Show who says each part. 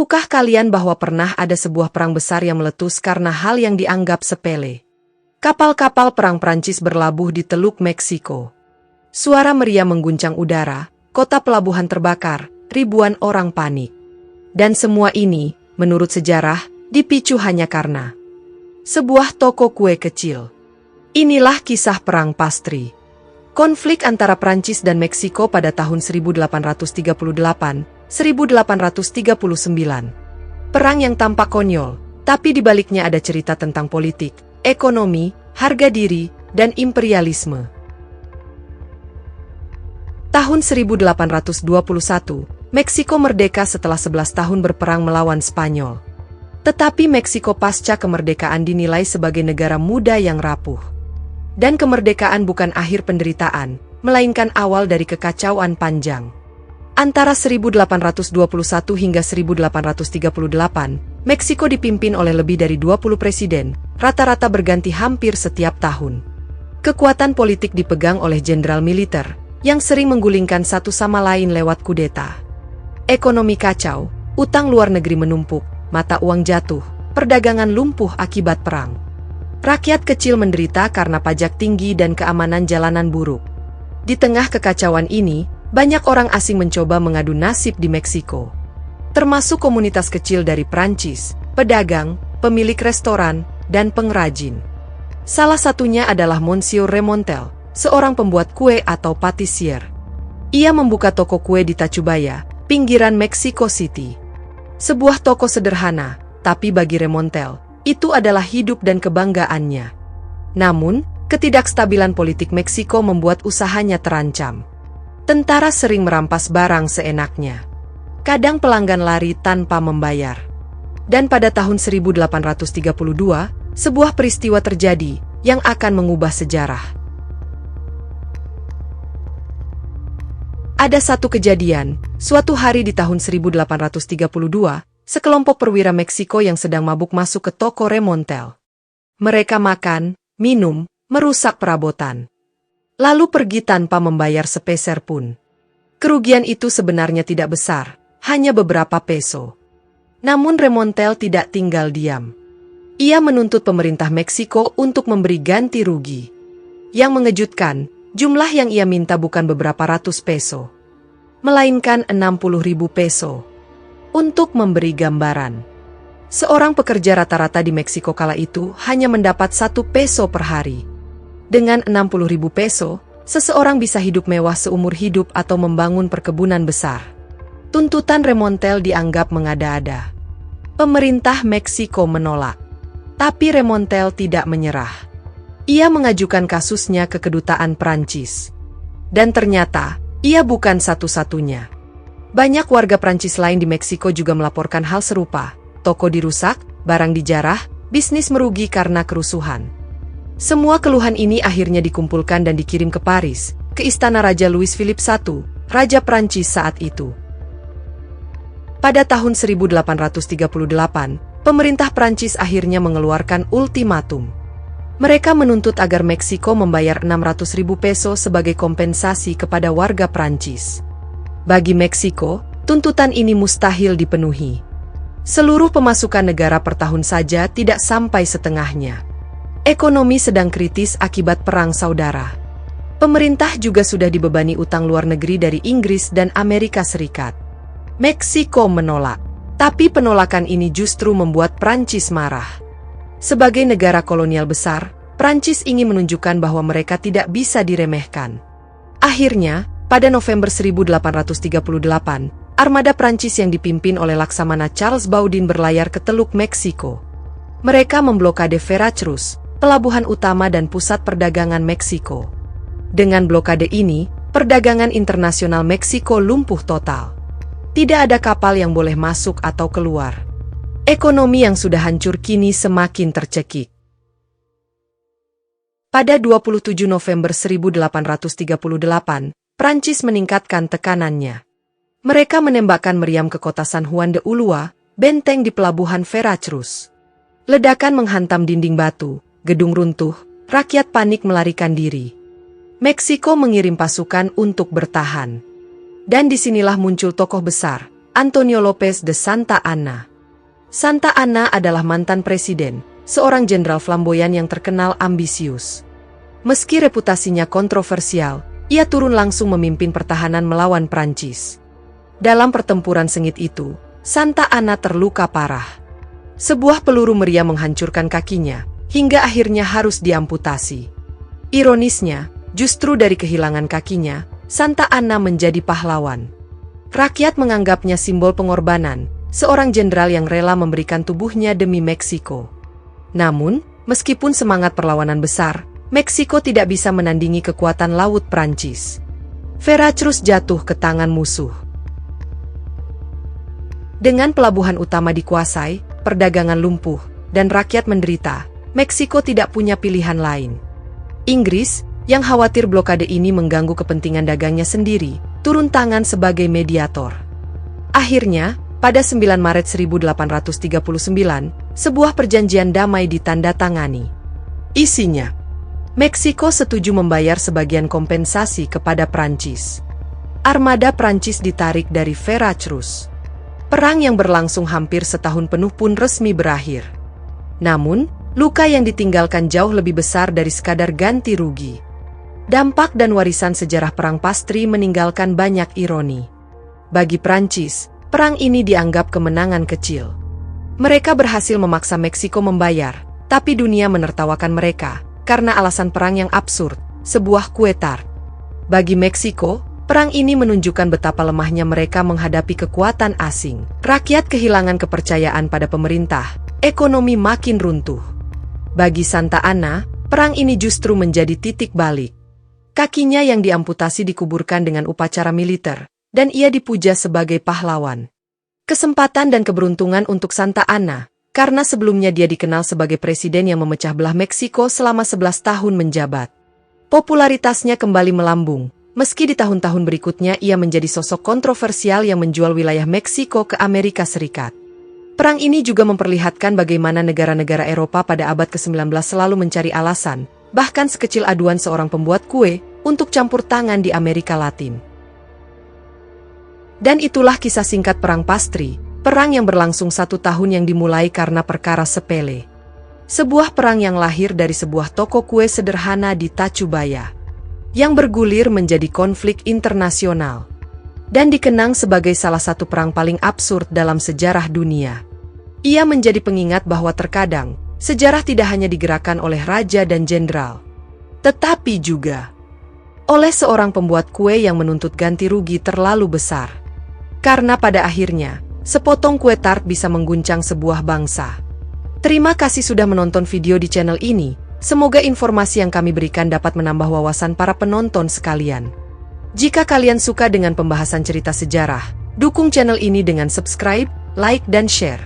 Speaker 1: Tahukah kalian bahwa pernah ada sebuah perang besar yang meletus karena hal yang dianggap sepele? Kapal-kapal perang Prancis berlabuh di Teluk Meksiko. Suara meriam mengguncang udara, kota pelabuhan terbakar, ribuan orang panik. Dan semua ini, menurut sejarah, dipicu hanya karena sebuah toko kue kecil. Inilah kisah perang pastry. Konflik antara Prancis dan Meksiko pada tahun 1838-1839. Perang yang tampak konyol, tapi di baliknya ada cerita tentang politik, ekonomi, harga diri, dan imperialisme. Tahun 1821, Meksiko merdeka setelah 11 tahun berperang melawan Spanyol. Tetapi Meksiko pasca kemerdekaan dinilai sebagai negara muda yang rapuh. Dan kemerdekaan bukan akhir penderitaan, melainkan awal dari kekacauan panjang. Antara 1821 hingga 1838, Meksiko dipimpin oleh lebih dari 20 presiden, rata-rata berganti hampir setiap tahun. Kekuatan politik dipegang oleh jenderal militer, yang sering menggulingkan satu sama lain lewat kudeta. Ekonomi kacau, utang luar negeri menumpuk, mata uang jatuh, perdagangan lumpuh akibat perang. Rakyat kecil menderita karena pajak tinggi dan keamanan jalanan buruk. Di tengah kekacauan ini, banyak orang asing mencoba mengadu nasib di Meksiko. Termasuk komunitas kecil dari Prancis, pedagang, pemilik restoran, dan pengrajin. Salah satunya adalah Monsieur Remontel, seorang pembuat kue atau patisier. Ia membuka toko kue di Tacubaya, pinggiran Mexico City. Sebuah toko sederhana, tapi bagi Remontel, itu adalah hidup dan kebanggaannya. Namun, ketidakstabilan politik Meksiko membuat usahanya terancam. Tentara sering merampas barang seenaknya. Kadang pelanggan lari tanpa membayar. Dan pada tahun 1832, sebuah peristiwa terjadi yang akan mengubah sejarah. Ada satu kejadian, suatu hari di tahun 1832, sekelompok perwira Meksiko yang sedang mabuk masuk ke toko Remontel. Mereka makan, minum, merusak perabotan. Lalu pergi tanpa membayar sepeser pun. Kerugian itu sebenarnya tidak besar, hanya beberapa peso. Namun Remontel tidak tinggal diam. Ia menuntut pemerintah Meksiko untuk memberi ganti rugi. Yang mengejutkan, jumlah yang ia minta bukan beberapa ratus peso, melainkan 60.000 peso. Untuk memberi gambaran, seorang pekerja rata-rata di Meksiko kala itu hanya mendapat 1 peso per hari. Dengan 60.000 peso, seseorang bisa hidup mewah seumur hidup atau membangun perkebunan besar. Tuntutan Remontel dianggap mengada-ada. Pemerintah Meksiko menolak. Tapi Remontel tidak menyerah. Ia mengajukan kasusnya ke kedutaan Prancis. Dan ternyata, ia bukan satu-satunya. Banyak warga Prancis lain di Meksiko juga melaporkan hal serupa. Toko dirusak, barang dijarah, bisnis merugi karena kerusuhan. Semua keluhan ini akhirnya dikumpulkan dan dikirim ke Paris, ke istana Raja Louis Philippe I, Raja Prancis saat itu. Pada tahun 1838, pemerintah Prancis akhirnya mengeluarkan ultimatum. Mereka menuntut agar Meksiko membayar 600.000 peso sebagai kompensasi kepada warga Prancis. Bagi Meksiko, tuntutan ini mustahil dipenuhi. Seluruh pemasukan negara per tahun saja tidak sampai setengahnya. Ekonomi sedang kritis akibat perang saudara. Pemerintah juga sudah dibebani utang luar negeri dari Inggris dan Amerika Serikat. Meksiko menolak, tapi penolakan ini justru membuat Prancis marah. Sebagai negara kolonial besar, Prancis ingin menunjukkan bahwa mereka tidak bisa diremehkan. Akhirnya, pada November 1838, armada Prancis yang dipimpin oleh Laksamana Charles Baudin berlayar ke Teluk Meksiko. Mereka memblokade Veracruz, pelabuhan utama dan pusat perdagangan Meksiko. Dengan blokade ini, perdagangan internasional Meksiko lumpuh total. Tidak ada kapal yang boleh masuk atau keluar. Ekonomi yang sudah hancur kini semakin tercekik. Pada 27 November 1838, Prancis meningkatkan tekanannya. Mereka menembakkan meriam ke kota San Juan de Ulua, benteng di pelabuhan Veracruz. Ledakan menghantam dinding batu, gedung runtuh, rakyat panik melarikan diri. Meksiko mengirim pasukan untuk bertahan. Dan disinilah muncul tokoh besar, Antonio López de Santa Anna. Santa Anna adalah mantan presiden, seorang jenderal flamboyan yang terkenal ambisius. Meski reputasinya kontroversial, ia turun langsung memimpin pertahanan melawan Prancis. Dalam pertempuran sengit itu, Santa Anna terluka parah. Sebuah peluru meriam menghancurkan kakinya, hingga akhirnya harus diamputasi. Ironisnya, justru dari kehilangan kakinya, Santa Anna menjadi pahlawan. Rakyat menganggapnya simbol pengorbanan, seorang jenderal yang rela memberikan tubuhnya demi Meksiko. Namun, meskipun semangat perlawanan besar, Meksiko tidak bisa menandingi kekuatan laut Prancis. Veracruz jatuh ke tangan musuh. Dengan pelabuhan utama dikuasai, perdagangan lumpuh, dan rakyat menderita, Meksiko tidak punya pilihan lain. Inggris, yang khawatir blokade ini mengganggu kepentingan dagangnya sendiri, turun tangan sebagai mediator. Akhirnya, pada 9 Maret 1839, sebuah perjanjian damai ditandatangani. Isinya, Meksiko setuju membayar sebagian kompensasi kepada Prancis. Armada Prancis ditarik dari Veracruz. Perang yang berlangsung hampir setahun penuh pun resmi berakhir. Namun, luka yang ditinggalkan jauh lebih besar dari sekadar ganti rugi. Dampak dan warisan sejarah Perang Pastri meninggalkan banyak ironi. Bagi Prancis, perang ini dianggap kemenangan kecil. Mereka berhasil memaksa Meksiko membayar, tapi dunia menertawakan mereka karena alasan perang yang absurd, sebuah kue tart. Bagi Meksiko, perang ini menunjukkan betapa lemahnya mereka menghadapi kekuatan asing. Rakyat kehilangan kepercayaan pada pemerintah, ekonomi makin runtuh. Bagi Santa Anna, perang ini justru menjadi titik balik. Kakinya yang diamputasi dikuburkan dengan upacara militer, dan ia dipuja sebagai pahlawan. Kesempatan dan keberuntungan untuk Santa Anna, karena sebelumnya dia dikenal sebagai presiden yang memecah belah Meksiko selama 11 tahun menjabat. Popularitasnya kembali melambung, meski di tahun-tahun berikutnya ia menjadi sosok kontroversial yang menjual wilayah Meksiko ke Amerika Serikat. Perang ini juga memperlihatkan bagaimana negara-negara Eropa pada abad ke-19 selalu mencari alasan, bahkan sekecil aduan seorang pembuat kue, untuk campur tangan di Amerika Latin. Dan itulah kisah singkat Perang Pastri, perang yang berlangsung 1 tahun yang dimulai karena perkara sepele. Sebuah perang yang lahir dari sebuah toko kue sederhana di Tacubaya, yang bergulir menjadi konflik internasional, dan dikenang sebagai salah satu perang paling absurd dalam sejarah dunia. Ia menjadi pengingat bahwa terkadang, sejarah tidak hanya digerakkan oleh raja dan jenderal, tetapi juga oleh seorang pembuat kue yang menuntut ganti rugi terlalu besar. Karena pada akhirnya, sepotong kue tart bisa mengguncang sebuah bangsa. Terima kasih sudah menonton video di channel ini. Semoga informasi yang kami berikan dapat menambah wawasan para penonton sekalian. Jika kalian suka dengan pembahasan cerita sejarah, dukung channel ini dengan subscribe, like, dan share.